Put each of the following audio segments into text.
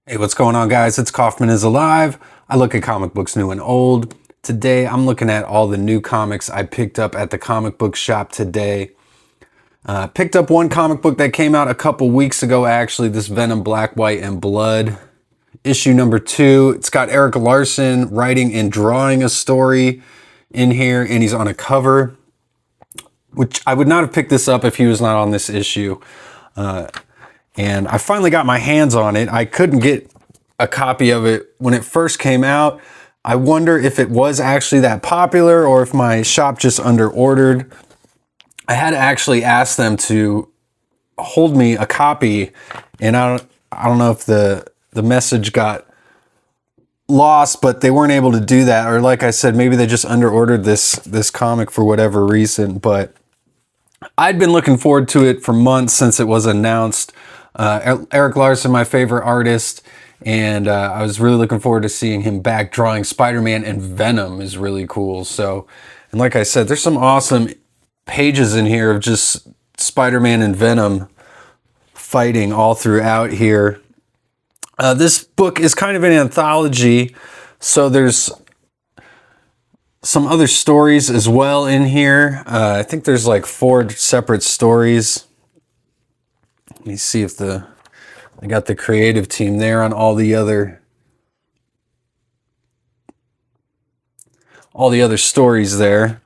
Hey, what's going on, guys? It's Kaufman is Alive. I look at comic books new and old. Today, I'm looking at all the new comics I picked up at the comic book shop today. Picked up one comic book that came out a couple weeks ago, actually, this Venom Black, White, and Blood. Issue number 2. It's got Erik Larsen writing and drawing a story in here, and he's on a cover, which I would not have picked this up if he was not on this issue. And I finally got my hands on it. I couldn't get a copy of it when it first came out. I wonder if it was actually that popular or if my shop just under-ordered. I had to actually ask them to hold me a copy, and I don't know if the message got lost, but they weren't able to do that. Or like I said, maybe they just under-ordered this comic for whatever reason. But I'd been looking forward to it for months since it was announced. Erik Larsen, my favorite artist, and I was really looking forward to seeing him back drawing Spider-Man, and Venom is really cool. So, and like I said, there's some awesome pages in here of just Spider-Man and Venom fighting all throughout here. This book is kind of an anthology, so there's some other stories as well in here. I think there's like 4 separate stories. Let me see if I got the creative team there on all the other stories there.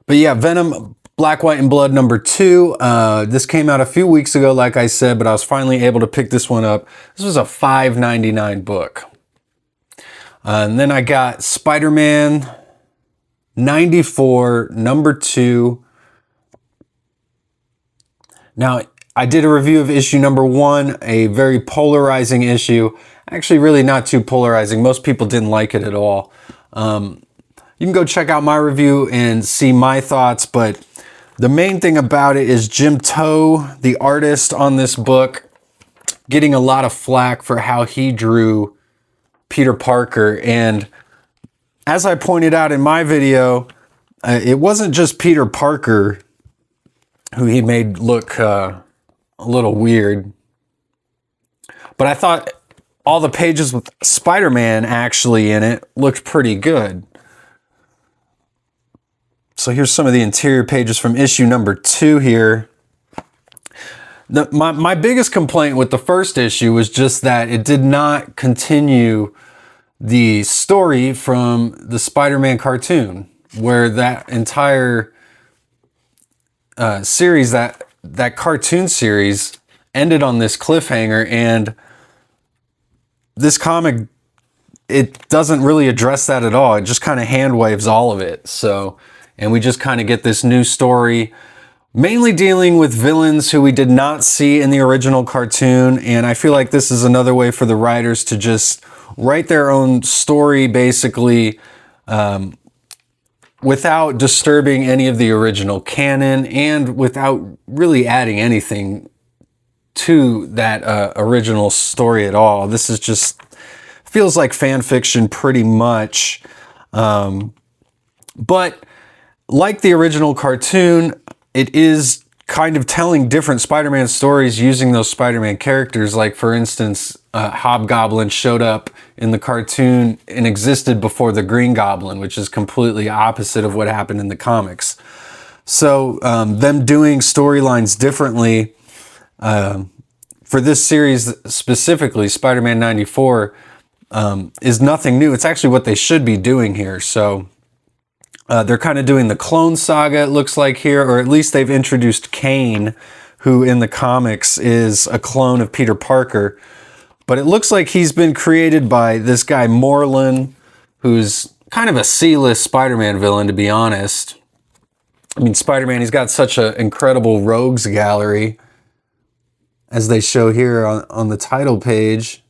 But yeah, Venom Black, White, and Blood number 2. This came out a few weeks ago, like I said, but I was finally able to pick this one up. This was a $5.99 book. And then I got Spider-Man 94 number 2. Now, I did a review of issue number 1, a very polarizing issue. Actually, really not too polarizing. Most people didn't like it at all. You can go check out my review and see my thoughts, but the main thing about it is Jim Towe, the artist on this book, getting a lot of flack for how he drew Peter Parker. And as I pointed out in my video, it wasn't just Peter Parker who he made look a little weird. But I thought all the pages with Spider-Man actually in it looked pretty good. So here's some of the interior pages from issue number 2 here. My biggest complaint with the first issue was just that it did not continue the story from the Spider-Man cartoon, where that entire series, that cartoon series ended on this cliffhanger, and this comic, it doesn't really address that at all. It just kind of hand waves all of it. So, and we just kind of get this new story, mainly dealing with villains who we did not see in the original cartoon. And I feel like this is another way for the writers to just write their own story, basically, without disturbing any of the original canon and without really adding anything to that original story at all. This is just, feels like fan fiction pretty much. But like the original cartoon, it is kind of telling different Spider-Man stories using those Spider-Man characters. Like, for instance, Hobgoblin showed up in the cartoon and existed before the Green Goblin, which is completely opposite of what happened in the comics. So them doing storylines differently for this series specifically, Spider-Man 94, is nothing new. It's actually what they should be doing here. So they're kind of doing the Clone Saga, it looks like here, or at least they've introduced Kane, who in the comics is a clone of Peter Parker. But it looks like he's been created by this guy Morlun, who's kind of a C-list Spider-Man villain, to be honest. I mean, Spider-Man, he's got such an incredible rogues gallery, as they show here on the title page.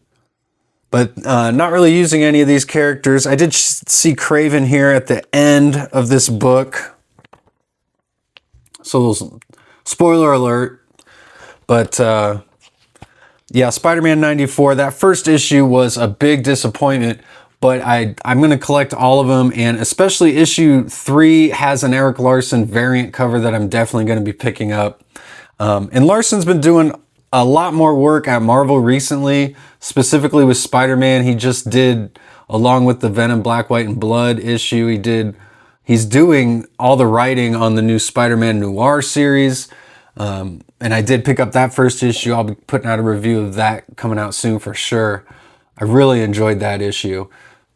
But not really using any of these characters. I did see Kraven here at the end of this book. So, spoiler alert. But yeah, Spider-Man 94, that first issue was a big disappointment. But I'm going to collect all of them. And especially issue 3 has an Erik Larsen variant cover that I'm definitely going to be picking up. And Larsen's been doing a lot more work at Marvel recently, specifically with Spider-Man. He just did, along with the Venom Black, White, and Blood issue, he's doing all the writing on the new Spider-Man Noir series. And I did pick up that first issue. I'll be putting out a review of that coming out soon for sure. I really enjoyed that issue.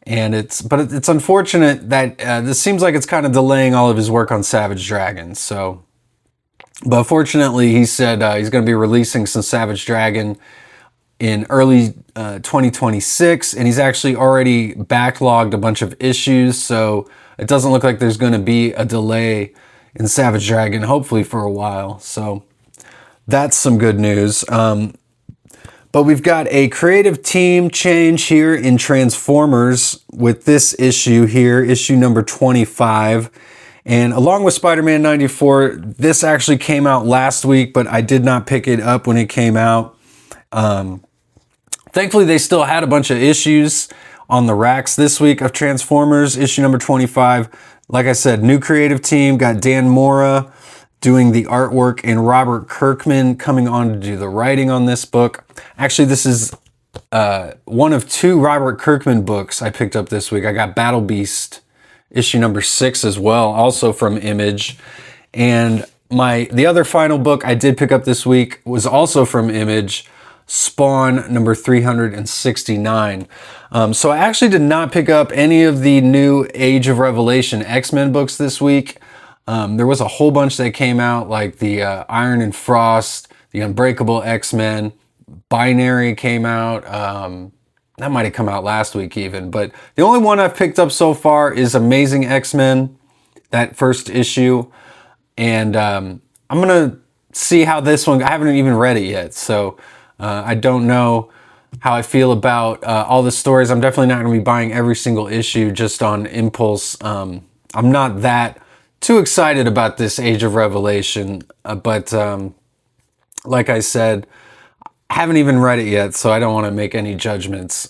And it's unfortunate that this seems like it's kind of delaying all of his work on Savage Dragon. So, but fortunately, he said he's going to be releasing some Savage Dragon in early 2026, and he's actually already backlogged a bunch of issues. So it doesn't look like there's going to be a delay in Savage Dragon, hopefully for a while. So that's some good news. But we've got a creative team change here in Transformers with this issue here, issue number 25. And along with Spider-Man 94, this actually came out last week, but I did not pick it up when it came out. Thankfully, they still had a bunch of issues on the racks this week of Transformers, issue number 25. Like I said, new creative team, got Dan Mora doing the artwork and Robert Kirkman coming on to do the writing on this book. Actually, this is one of two Robert Kirkman books I picked up this week. I got Battle Beast issue number 6 as well, also from Image. And the other final book I did pick up this week was also from Image, Spawn number 369. So I actually did not pick up any of the new Age of Revelation X-Men books this week. There was a whole bunch that came out, like the Iron and Frost, the Unbreakable X-Men, Binary came out. That might have come out last week even. But the only one I've picked up so far is Amazing X-Men, that first issue. And I'm going to see how this one, I haven't even read it yet. So I don't know how I feel about all the stories. I'm definitely not going to be buying every single issue just on impulse. I'm not that too excited about this Age of Revelation, but like I said, I haven't even read it yet, so I don't want to make any judgments.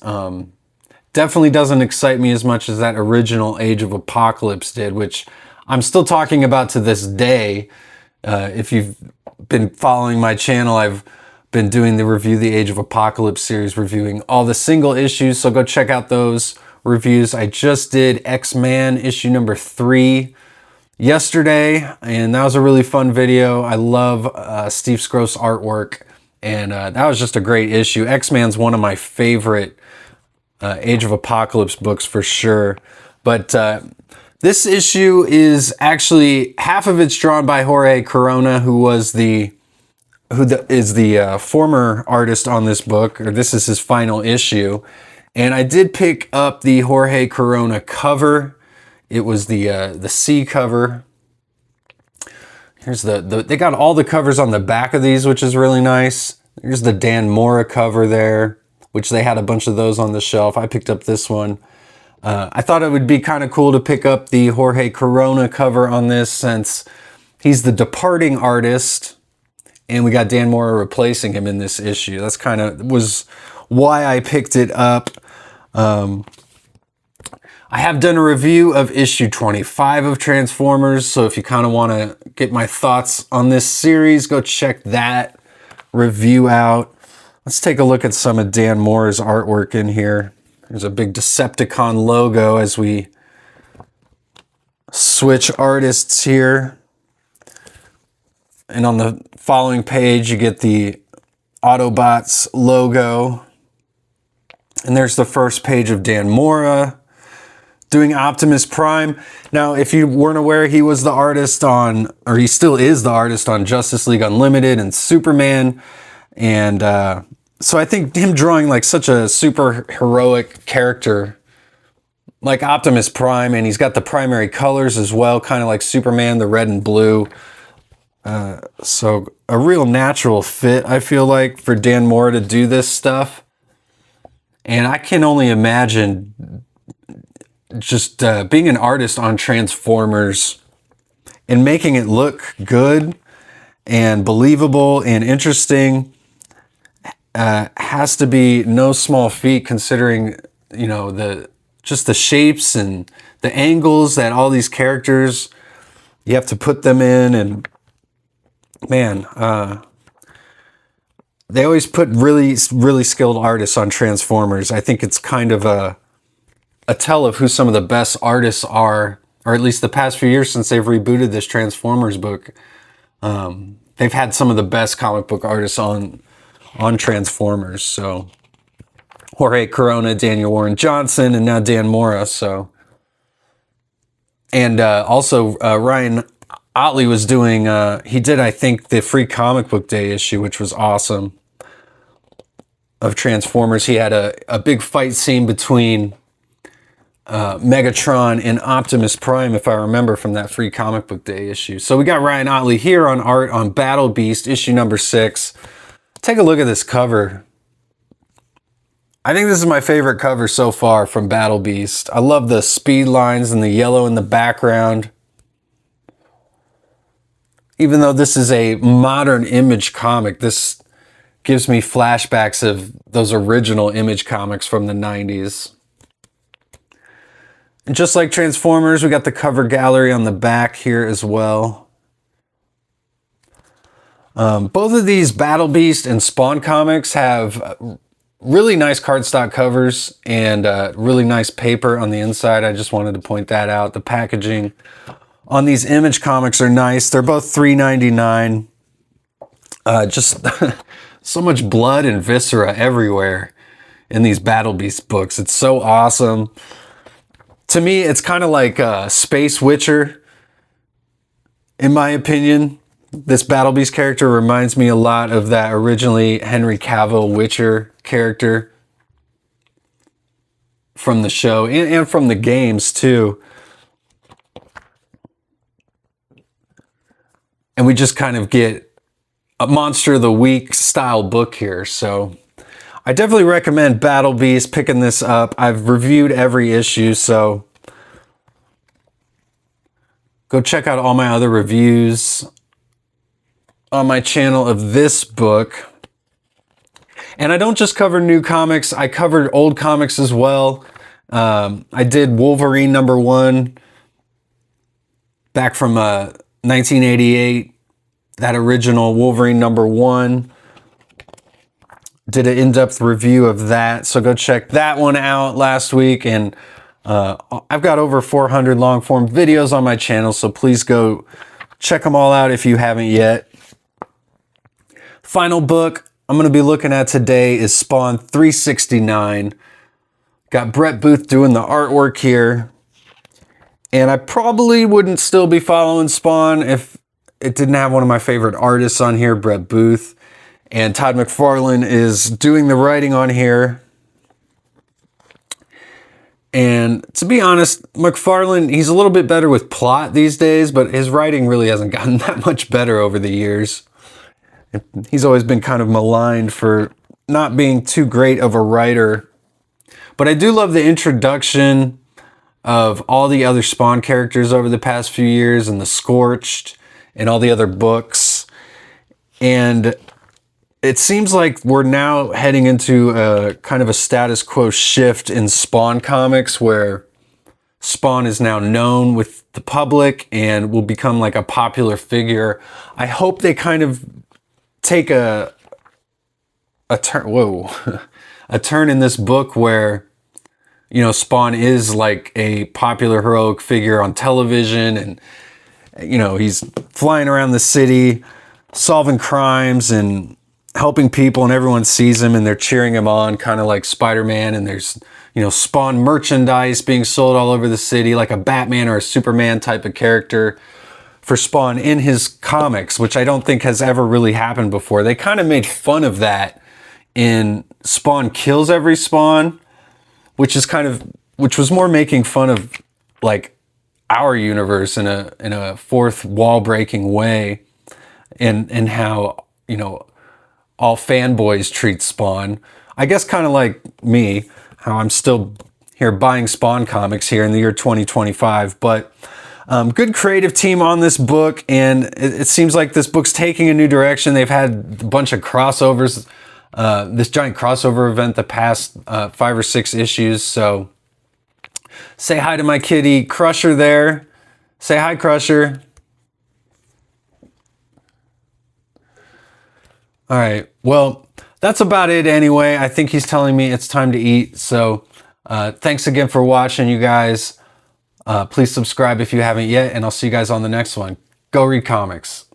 Definitely doesn't excite me as much as that original Age of Apocalypse did, which I'm still talking about to this day. If you've been following my channel, I've been doing the Review the Age of Apocalypse series, reviewing all the single issues, so go check out those reviews. I just did X-Man issue number 3 yesterday, and that was a really fun video. I love Steve Skroce artwork, and that was just a great issue. X-Man's one of my favorite Age of Apocalypse books for sure. But this issue is actually, half of it's drawn by Jorge Corona, who is the former artist on this book, or this is his final issue. And I did pick up the Jorge Corona cover. It was the C cover. Here's they got all the covers on the back of these, which is really nice. Here's the Dan Mora cover there, which they had a bunch of those on the shelf. I picked up this one. I thought it would be kind of cool to pick up the Jorge Corona cover on this, since he's the departing artist, and we got Dan Mora replacing him in this issue. That's kind of was why I picked it up. I have done a review of issue 25 of Transformers, so if you kind of want to get my thoughts on this series, go check that review out. Let's take a look at some of Dan Mora's artwork in here. There's a big Decepticon logo as we switch artists here. And on the following page, you get the Autobots logo. And there's the first page of Dan Mora doing Optimus Prime. Now, if you weren't aware, he was the artist on, or he still is the artist on Justice League Unlimited and Superman. And so I think him drawing like such a super heroic character like Optimus Prime, and he's got the primary colors as well, kind of like Superman, the red and blue. So a real natural fit, I feel like, for Dan Mora to do this stuff. And I can only imagine just being an artist on Transformers and making it look good and believable and interesting has to be no small feat, considering, you know, the shapes and the angles that all these characters, you have to put them in. And man, they always put really, really skilled artists on Transformers. I think it's kind of a tell of who some of the best artists are, or at least the past few years since they've rebooted this Transformers book. They've had some of the best comic book artists on Transformers. So Jorge Corona, Daniel Warren Johnson, and now Dan Mora. So, and also Ryan Ottley was doing. He did, I think, the Free Comic Book Day issue, which was awesome, of Transformers. He had a big fight scene between Megatron and Optimus Prime, if I remember, from that Free Comic Book Day issue. So we got Ryan Ottley here on art on Battle Beast, issue number 6. Take a look at this cover. I think this is my favorite cover so far from Battle Beast. I love the speed lines and the yellow in the background. Even though this is a modern Image comic, this gives me flashbacks of those original Image comics from the 90s. And just like Transformers, we got the cover gallery on the back here as well. Both of these Battle Beast and Spawn comics have really nice cardstock covers and really nice paper on the inside. I just wanted to point that out. The packaging on these Image comics are nice. They're both $3.99. Just so much blood and viscera everywhere in these Battle Beast books. It's so awesome. To me, it's kind of like Space Witcher, in my opinion. This Battle Beast character reminds me a lot of that originally Henry Cavill Witcher character from the show and from the games too. And we just kind of get a Monster of the Week style book here. So I definitely recommend Battle Beast, picking this up. I've reviewed every issue, so go check out all my other reviews on my channel of this book. And I don't just cover new comics, I covered old comics as well. I did Wolverine #1 back from 1988, that original Wolverine #1. Did an in-depth review of that, so go check that one out last week. And I've got over 400 long-form videos on my channel, so please go check them all out if you haven't yet. Final book I'm going to be looking at today is Spawn 369. Got Brett Booth doing the artwork here. And I probably wouldn't still be following Spawn if it didn't have one of my favorite artists on here, Brett Booth. And Todd McFarlane is doing the writing on here. And to be honest, McFarlane, he's a little bit better with plot these days, but his writing really hasn't gotten that much better over the years. He's always been kind of maligned for not being too great of a writer. But I do love the introduction of all the other Spawn characters over the past few years, and the Scorched and all the other books. And it seems like we're now heading into a kind of a status quo shift in Spawn comics, where Spawn is now known with the public and will become like a popular figure. I hope they kind of take a turn, a turn in this book where, you know, Spawn is like a popular heroic figure on television, and, you know, he's flying around the city, solving crimes and helping people, and everyone sees him and they're cheering him on, kind of like Spider-Man. And there's, you know, Spawn merchandise being sold all over the city, like a Batman or a Superman type of character for Spawn in his comics, which I don't think has ever really happened before. They kind of made fun of that in Spawn Kills Every Spawn, which was more making fun of like our universe in a fourth wall breaking way, and how, you know, all fanboys treat Spawn. I guess kind of like me, how I'm still here buying Spawn comics here in the year 2025. But good creative team on this book, and it seems like this book's taking a new direction. They've had a bunch of crossovers, this giant crossover event the past 5 or 6 issues. So say hi to my kitty Crusher there. Say hi, Crusher. All right, well, that's about it anyway. I think he's telling me it's time to eat. So thanks again for watching, you guys. Please subscribe if you haven't yet, and I'll see you guys on the next one. Go read comics.